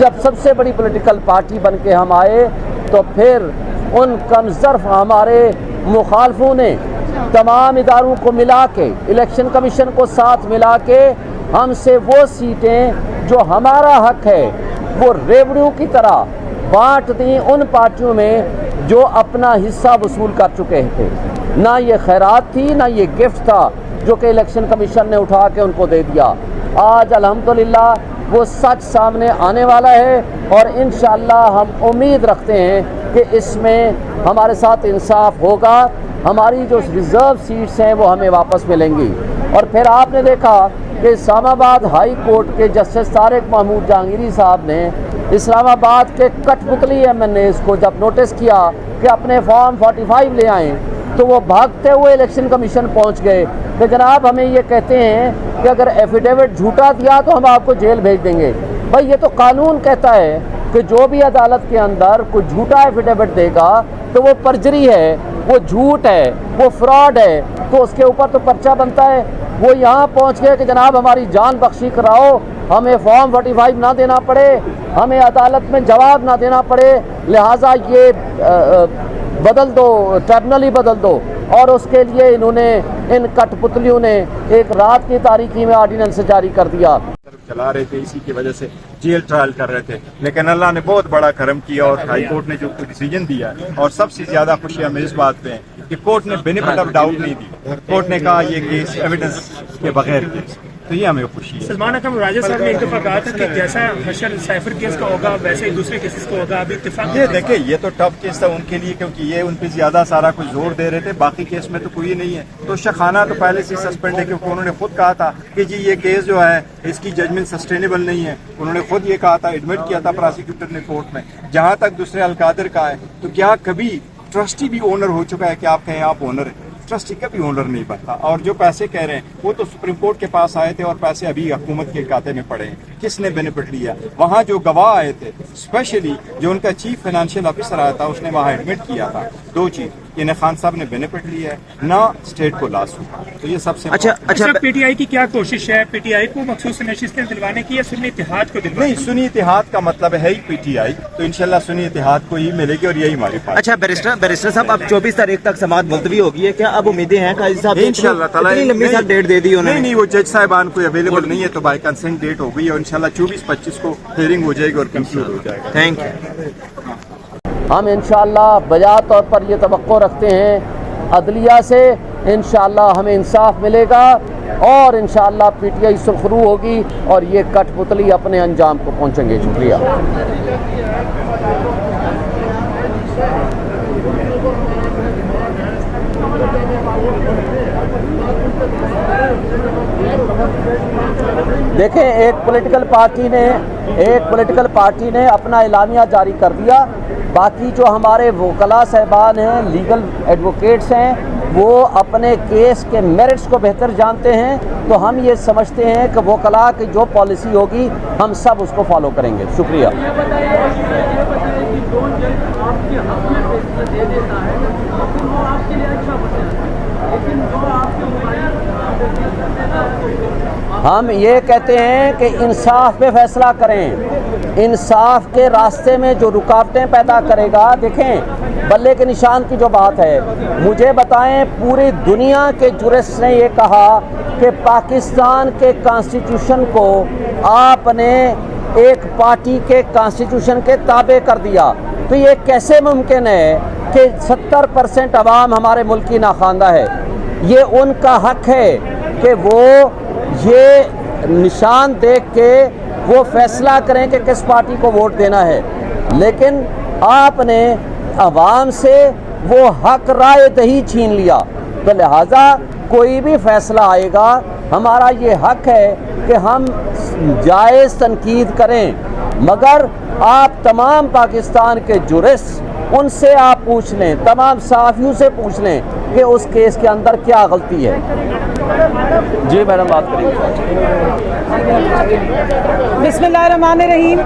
जब सबसे बड़ी पॉलिटिकल पार्टी बन के हम आए तो फिर उन कमज़र्फ हमारे मुखालफों ने तमाम इदारों को मिला के, इलेक्शन कमीशन को साथ मिला के हमसे वो सीटें जो हमारा हक है वो रेवड़ियों की तरह बांट दी उन पार्टियों में जो अपना हिस्सा वसूल कर चुके थे। ना ये खैरात थी, ना ये गिफ्ट था जो कि इलेक्शन कमीशन ने उठा के उनको दे दिया। आज अल्हम्दुलिल्लाह वो सच सामने आने वाला है और इंशाअल्लाह हम उम्मीद रखते हैं कि इसमें हमारे साथ इंसाफ होगा, हमारी जो रिज़र्व सीट्स हैं वो हमें वापस मिलेंगी। और फिर आपने देखा कि इस्लामाबाद हाई कोर्ट के जस्टिस तारिक महमूद जहांगीरी साहब ने इस्लामाबाद के कठपुतली MNAs को जब नोटिस किया कि अपने फॉर्म 45 ले आएँ तो वो भागते हुए इलेक्शन कमीशन पहुंच गए कि जनाब हमें ये कहते हैं कि अगर एफिडेविट झूठा दिया तो हम आपको जेल भेज देंगे। भाई ये तो कानून कहता है कि जो भी अदालत के अंदर कोई झूठा एफिडेविट देगा तो वो परजरी है, वो झूठ है, वो फ्रॉड है, तो उसके ऊपर तो पर्चा बनता है। वो यहाँ पहुँच गए कि जनाब हमारी जान बख्शी कराओ, हमें फॉर्म 45 ना देना पड़े, हमें अदालत में जवाब ना देना पड़े, लिहाजा ये बदल दो, ट्रिब्यूनल ही बदल दो। और उसके लिए इन्होंने, इन कठपुतलियों ने एक रात की तारीखी में ऑर्डिनेंस जारी कर दिया। चला रहे थे, इसी की वजह से जेल ट्रायल कर रहे थे, लेकिन अल्लाह ने बहुत बड़ा करम किया और हाई कोर्ट ने जो डिसीजन दिया और सबसे ज्यादा खुशी हमें इस बात पे है कि कोर्ट ने बेनिफिट ऑफ डाउट नहीं दी। कोर्ट ने कहा ये केस एविडेंस के बगैर केस, तो ये हमें खुशी है। सलमान अकरम राजा साहब ने एक दफा कहा था कि जैसा हशर साइफर केस का होगा वैसे ही दूसरे केसेस को होगा। अभी इत्तेफाक ये देखिए, ये तो टफ केस था उनके लिए क्योंकि ये उन पे ज्यादा सारा कुछ जोर दे रहे थे, बाकी केस में तो कोई नहीं है। तो शखाना तो पहले से सस्पेंड है क्योंकि उन्होंने खुद कहा था कि जी ये केस जो है इसकी जजमेंट सस्टेनेबल नहीं है। उन्होंने खुद ये कहा था, एडमिट किया था प्रोसिक्यूटर ने कोर्ट में। जहां तक दूसरे अलकादर का है तो क्या कभी ट्रस्टी भी ओनर हो चुका है कि आप कहें आप ओनर है? ट्रस्टी का भी ओनर नहीं बनता। और जो पैसे कह रहे हैं वो तो सुप्रीम कोर्ट के पास आए थे और पैसे अभी हुकूमत के खाते में पड़े हैं। किसने बेनिफिट लिया? वहां जो गवाह आए थे, स्पेशली जो उनका चीफ फाइनेंशियल ऑफिसर आया था, उसने वहां एडमिट किया था दो चीज, इन्हें खान साहब ने बेनिफिट लिया है ना स्टेट को लॉस हुआ। तो ये सबसे अच्छा पीटीआई की क्या कोशिश है? पीटीआई को मखसूस नशिस्तें दिलवाने की या सुन्नी इत्तेहाद को दिलवाने? नहीं, सुन्नी इत्तेहाद का मतलब है ही पीटीआई, तो इंशाल्लाह सुन्नी इत्तेहाद को ही मिलेगी और यही हमारी पार्टी। अच्छा बैरिस्टर साहब, अब 24 तारीख तक समाअत मुलतवी होगी है, क्या अब उम्मीदें हैं काजी साहब? इंशाल्लाह ताला लंबी सा डेट दे दी उन्होंने। नहीं, वो जज साहिबान कोई अवेलेबल नहीं है तो बाय कंसेंट डेट हो गई और इंशाल्लाह 24-25 को हियरिंग हो जाएगी और कंक्लूड हो जाएगा। Thank you. हम इंशाअल्लाह बजा तौर पर ये तवक्को रखते हैं अदलिया से, इंशाअल्लाह हमें इंसाफ मिलेगा और इंशाअल्लाह पीटीआई सुरखरू होगी और ये कठपुतली अपने अंजाम को पहुंचेंगे। शुक्रिया। देखें, एक पॉलिटिकल पार्टी ने अपना एलामिया जारी कर दिया। बाकी जो हमारे वकला साहबान हैं, लीगल एडवोकेट्स हैं, वो अपने केस के मेरिट्स को बेहतर जानते हैं। तो हम ये समझते हैं कि वकला की जो पॉलिसी होगी हम सब उसको फॉलो करेंगे। शुक्रिया। हम ये कहते हैं कि इंसाफ पे फैसला करें। इंसाफ के रास्ते में जो रुकावटें पैदा करेगा, देखें बल्ले के निशान की जो बात है, मुझे बताएं पूरी दुनिया के जुरिस्ट ने ये कहा कि पाकिस्तान के कॉन्स्टिट्यूशन को आपने एक पार्टी के कॉन्स्टिट्यूशन के ताबे कर दिया। तो ये कैसे मुमकिन है कि 70% अवाम हमारे मुल्क की नाखानदा है? ये उनका हक है कि वो ये निशान देख के वो फैसला करें कि किस पार्टी को वोट देना है। लेकिन आपने अवाम से वो हक राय दही छीन लिया। तो लिहाजा कोई भी फैसला आएगा, हमारा ये हक है कि हम जायज़ तनकीद करें, मगर आप तमाम पाकिस्तान के जुरिस्ट, उनसे आप पूछ लें, तमाम सहाफ़ियों से पूछ लें कि उस केस के अंदर क्या गलती है। जी मैडम, बात करेंगे। बिस्मिल्लाहिर्रहमानिर्रहीम।